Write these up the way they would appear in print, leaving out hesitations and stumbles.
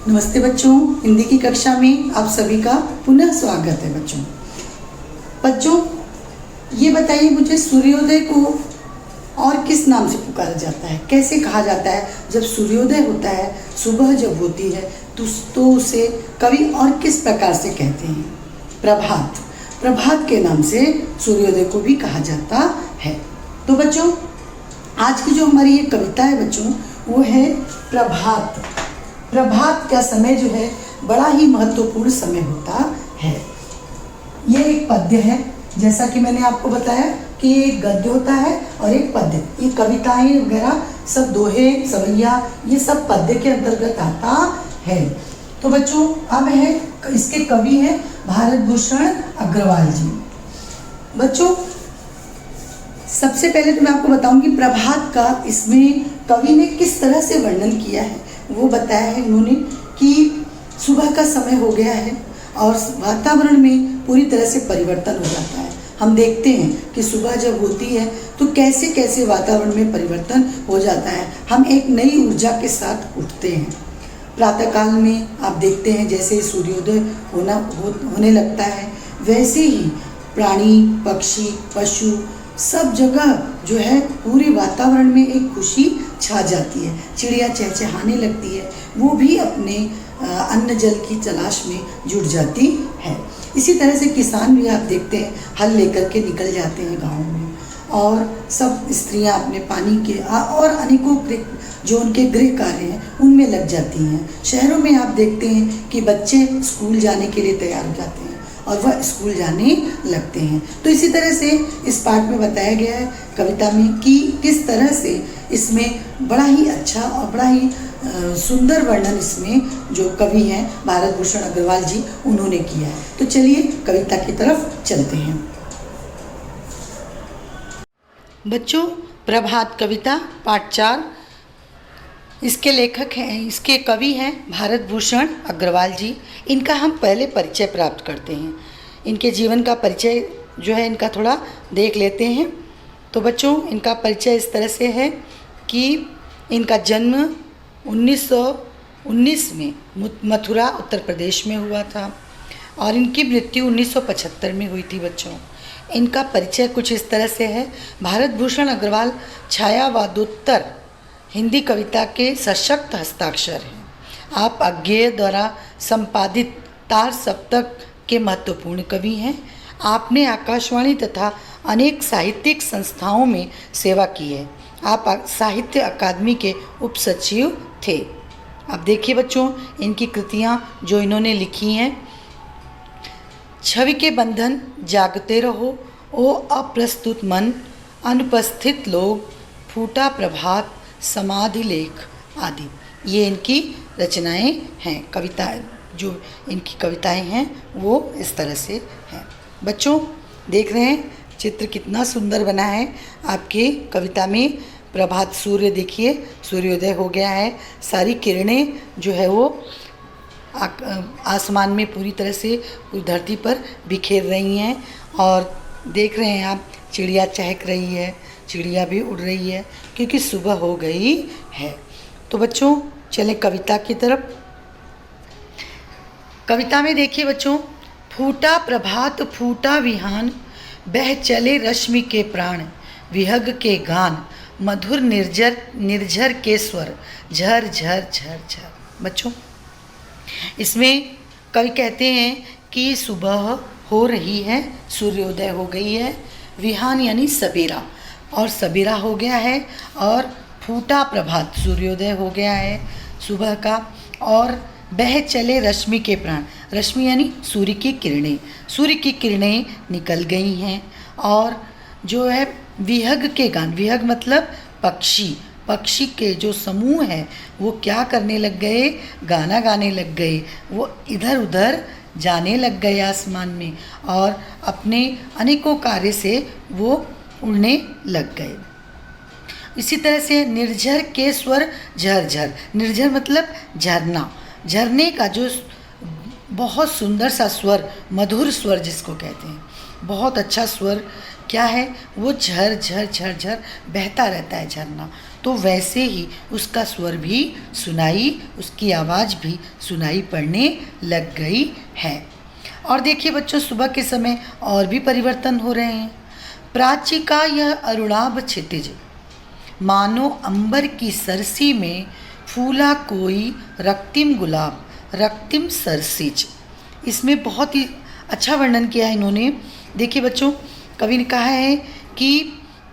नमस्ते बच्चों, हिंदी की कक्षा में आप सभी का पुनः स्वागत है। बच्चों ये बताइए मुझे, सूर्योदय को और किस नाम से पुकारा जाता है, कैसे कहा जाता है? जब सूर्योदय होता है, सुबह जब होती है तो उसे कवि और किस प्रकार से कहते हैं? प्रभात के नाम से सूर्योदय को भी कहा जाता है। तो बच्चों आज की जो हमारी ये कविता है बच्चों, वो है प्रभात का समय जो है बड़ा ही महत्वपूर्ण समय होता है। ये एक पद्य है, जैसा कि मैंने आपको बताया कि एक गद्य होता है और एक पद्य। ये कविताएं वगैरह सब, दोहे, सवैया, ये सब पद्य के अंतर्गत आता है। तो बच्चों अब है, इसके कवि हैं भारत भूषण अग्रवाल जी। बच्चों सबसे पहले तो मैं आपको बताऊंगी प्रभात का इसमें कवि ने किस तरह से वर्णन किया है। वो बताया है उन्होंने कि सुबह का समय हो गया है और वातावरण में पूरी तरह से परिवर्तन हो जाता है। हम देखते हैं कि सुबह जब होती है तो कैसे कैसे वातावरण में परिवर्तन हो जाता है। हम एक नई ऊर्जा के साथ उठते हैं। प्रातःकाल में आप देखते हैं जैसे सूर्योदय होने लगता है, वैसे ही प्राणी, पक्षी, पशु सब जगह जो है पूरे वातावरण में एक खुशी छा जाती है। चिड़िया चहचहाने लगती है, वो भी अपने अन्न जल की तलाश में जुट जाती है। इसी तरह से किसान भी आप देखते हैं हल लेकर के निकल जाते हैं गाँव में, और सब स्त्रियां अपने पानी के और अनेकों जो उनके गृह कार्य हैं उनमें लग जाती हैं। शहरों में आप देखते हैं कि बच्चे स्कूल जाने के लिए तैयार हो जाते हैं और वह स्कूल जाने लगते हैं। तो इसी तरह से इस पाठ में बताया गया है कविता में कि किस तरह से इसमें बड़ा ही अच्छा और बड़ा ही सुंदर वर्णन इसमें जो कवि हैं भारत भूषण अग्रवाल जी उन्होंने किया है। तो चलिए कविता की तरफ चलते हैं। बच्चों प्रभात कविता पाठ 4, इसके लेखक हैं, इसके कवि हैं भारत भूषण अग्रवाल जी। इनका हम पहले परिचय प्राप्त करते हैं। इनके जीवन का परिचय जो है इनका थोड़ा देख लेते हैं। तो बच्चों इनका परिचय इस तरह से है कि इनका जन्म 1919 में मथुरा उत्तर प्रदेश में हुआ था और इनकी मृत्यु 1975 में हुई थी। बच्चों इनका परिचय कुछ इस तरह से है। भारत भूषण अग्रवाल छायावादोत्तर हिंदी कविता के सशक्त हस्ताक्षर हैं। आप अज्ञेय द्वारा संपादित तार सप्तक के महत्वपूर्ण कवि हैं। आपने आकाशवाणी तथा अनेक साहित्यिक संस्थाओं में सेवा की है। आप साहित्य अकादमी के उप सचिव थे। अब देखिए बच्चों इनकी कृतियाँ जो इन्होंने लिखी हैं। छवि के बंधन, जागते रहो, ओ अप्रस्तुत मन, अनुपस्थित लोग, फूटा प्रभात, समाधि लेख आदि, ये इनकी रचनाएं हैं। कविता जो इनकी कविताएं हैं वो इस तरह से हैं। बच्चों देख रहे हैं चित्र कितना सुंदर बना है आपकी कविता में। प्रभात सूर्य देखिए, सूर्योदय हो गया है, सारी किरणें जो है वो आसमान में पूरी तरह से पूरी धरती पर बिखेर रही हैं। और देख रहे हैं आप चिड़िया चहक रही है, चिड़िया भी उड़ रही है क्योंकि सुबह हो गई है। तो बच्चों चलें कविता की तरफ। कविता में देखिए बच्चों, फूटा प्रभात फूटा विहान, बह चले रश्मि के प्राण, विहग के गान, मधुर निर्झर के स्वर, झर झर झर झर। बच्चों इसमें कवि कहते हैं कि सुबह हो रही है, सूर्योदय हो गई है, विहान यानी सवेरा, और सवेरा हो गया है, और फूटा प्रभात सूर्योदय हो गया है सुबह का, और बह चले रश्मि के प्राण, रश्मि यानी सूर्य की किरणें, सूर्य की किरणें निकल गई हैं। और जो है विहग के गान, विहग मतलब पक्षी, पक्षी के जो समूह है वो क्या करने लग गए, गाना गाने लग गए, वो इधर उधर जाने लग गए आसमान में और अपने अनेकों कार्य से वो उड़ने लग गए। इसी तरह से निर्झर के स्वर झरझर, निर्झर मतलब झरना, झरने का जो बहुत सुंदर सा स्वर, मधुर स्वर जिसको कहते हैं, बहुत अच्छा स्वर क्या है वो, झर झर झर झर बहता रहता है झरना। तो वैसे ही उसका स्वर भी सुनाई, उसकी आवाज़ भी सुनाई पड़ने लग गई है। और देखिए बच्चों, सुबह के समय और भी परिवर्तन हो रहे हैं। प्राची का यह अरुणाभ क्षितिज मानो अंबर की सरसी में फूला कोई रक्तिम गुलाब, रक्तिम सरसीज। इसमें बहुत ही अच्छा वर्णन किया है इन्होंने। देखिए बच्चों, कवि ने कहा है कि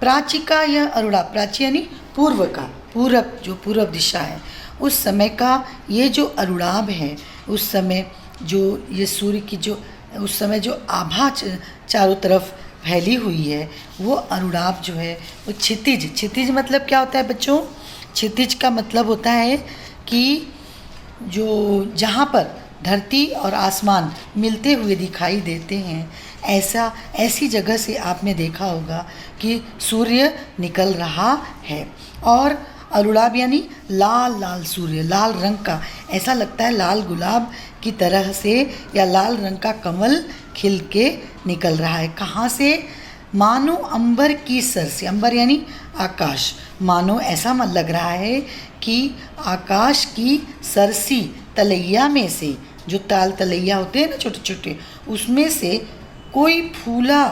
प्राची का यह अरुणा, प्राची यानी पूर्व का, पूरब, जो पूर्व दिशा है, उस समय का ये जो अरुणाभ है, उस समय जो ये सूर्य की जो उस समय जो आभा चारों तरफ फैली हुई है, वो अरुणाभ जो है वो क्षितिज, क्षितिज मतलब क्या होता है बच्चों? क्षितिज का मतलब होता है कि जो जहाँ पर धरती और आसमान मिलते हुए दिखाई देते हैं, ऐसी जगह से आपने देखा होगा कि सूर्य निकल रहा है। और अरुणाभ यानी लाल लाल सूर्य, लाल रंग का, ऐसा लगता है लाल गुलाब की तरह से, या लाल रंग का कमल खिल के निकल रहा है। कहाँ से? मानो अंबर की सरसी, अंबर यानी आकाश, मानो ऐसा मन लग रहा है कि आकाश की सरसी तलैया में से, जो ताल तलैया होते हैं ना छोटे छोटे, उसमें से कोई फूला,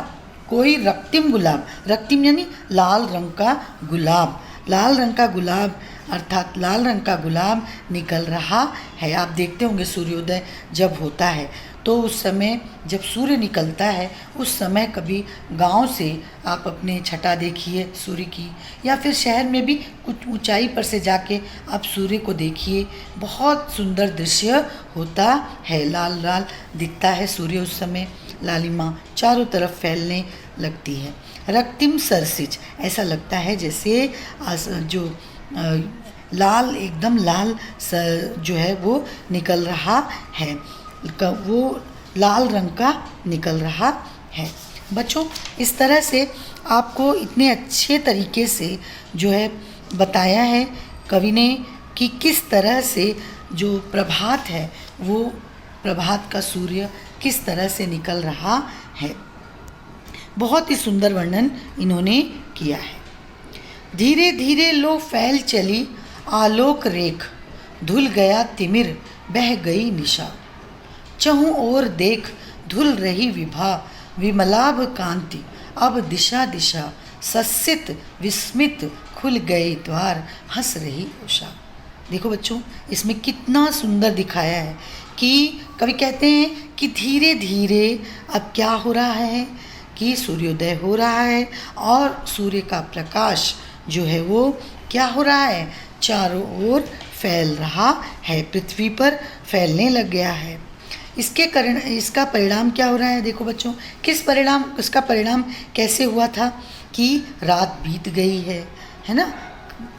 कोई रक्तिम गुलाब, रक्तिम यानी लाल रंग का गुलाब, लाल रंग का गुलाब अर्थात लाल रंग का गुलाब निकल रहा है। आप देखते होंगे सूर्योदय जब होता है तो उस समय जब सूर्य निकलता है, उस समय कभी गांव से आप अपने छटा देखिए सूर्य की, या फिर शहर में भी कुछ ऊंचाई पर से जाके आप सूर्य को देखिए, बहुत सुंदर दृश्य होता है। लाल लाल दिखता है सूर्य उस समय, लालिमा चारों तरफ फैलने लगती है। रक्तिम सरसिज, ऐसा लगता है जैसे जो लाल, एकदम लाल जो है वो निकल रहा है, वो लाल रंग का निकल रहा है। बच्चों, इस तरह से आपको इतने अच्छे तरीके से जो है बताया है कवि ने कि किस तरह से जो प्रभात है, वो प्रभात का सूर्य किस तरह से निकल रहा है। बहुत ही सुंदर वर्णन इन्होंने किया है। धीरे धीरे लो फैल चली आलोक रेख, धुल गया तिमिर बह गई निशा, चहु ओर देख धुल रही विभा, विमलाभ कांति अब दिशा दिशा, सस्सित विस्मित खुल गए द्वार, हंस रही उषा। देखो बच्चों, इसमें कितना सुंदर दिखाया है कि कवि कहते हैं कि धीरे धीरे अब क्या हो रहा है कि सूर्योदय हो रहा है और सूर्य का प्रकाश जो है वो क्या हो रहा है, चारों ओर फैल रहा है, पृथ्वी पर फैलने लग गया है। इसके कारण इसका परिणाम क्या हो रहा है? देखो बच्चों, इसका परिणाम कैसे हुआ था कि रात बीत गई है ना,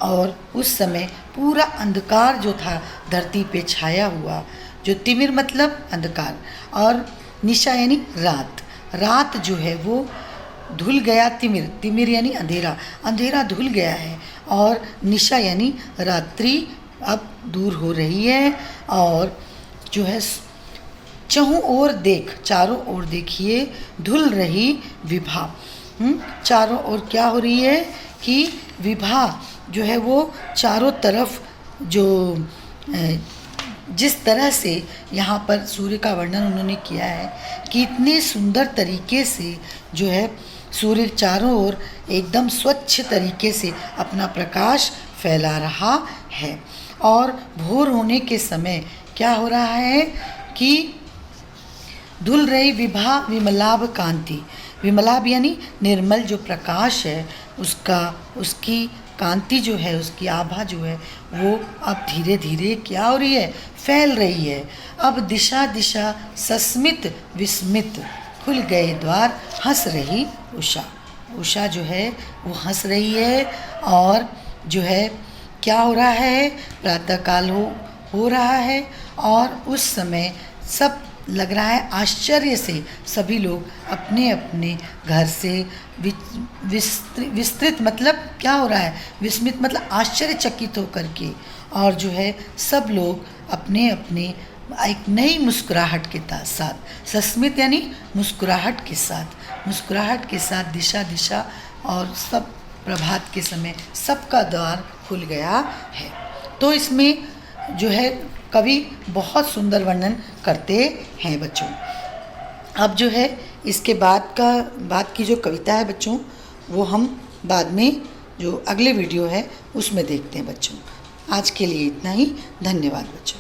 और उस समय पूरा अंधकार जो था धरती पे छाया हुआ, जो तिमिर मतलब अंधकार और निशा यानी रात, रात जो है वो धुल गया, तिमिर यानी अंधेरा, अंधेरा धुल गया है, और निशा यानी रात्रि अब दूर हो रही है, और जो है चहु ओर देख, चारों ओर देखिए, धुल रही विभा, चारों ओर क्या हो रही है कि विभा जो है वो चारों तरफ जो जिस तरह से यहाँ पर सूर्य का वर्णन उन्होंने किया है कि इतने सुंदर तरीके से जो है सूर्य चारों ओर एकदम स्वच्छ तरीके से अपना प्रकाश फैला रहा है। और भोर होने के समय क्या हो रहा है कि धुल रही विभा विमलाभ कांति, विमलाभ यानी निर्मल जो प्रकाश है उसकी कांति जो है, उसकी आभा जो है वो अब धीरे धीरे क्या हो रही है, फैल रही है। अब दिशा दिशा सस्मित विस्मित खुल गए द्वार, हंस रही उषा, उषा जो है वो हंस रही है। और जो है क्या हो रहा है, प्रातःकाल हो रहा है, और उस समय सब लग रहा है आश्चर्य से सभी लोग अपने अपने घर से विस्तृत मतलब क्या हो रहा है, विस्मित मतलब आश्चर्यचकित होकर के, और जो है सब लोग अपने अपने एक नई मुस्कुराहट के साथ, सस्मित यानी मुस्कुराहट के साथ दिशा दिशा और सब प्रभात के समय सबका द्वार खुल गया है। तो इसमें जो है कवि बहुत सुंदर वर्णन करते हैं बच्चों। अब जो है इसके बाद की जो कविता है बच्चों, वो हम बाद में जो अगले वीडियो है उसमें देखते हैं बच्चों। आज के लिए इतना ही। धन्यवाद बच्चों।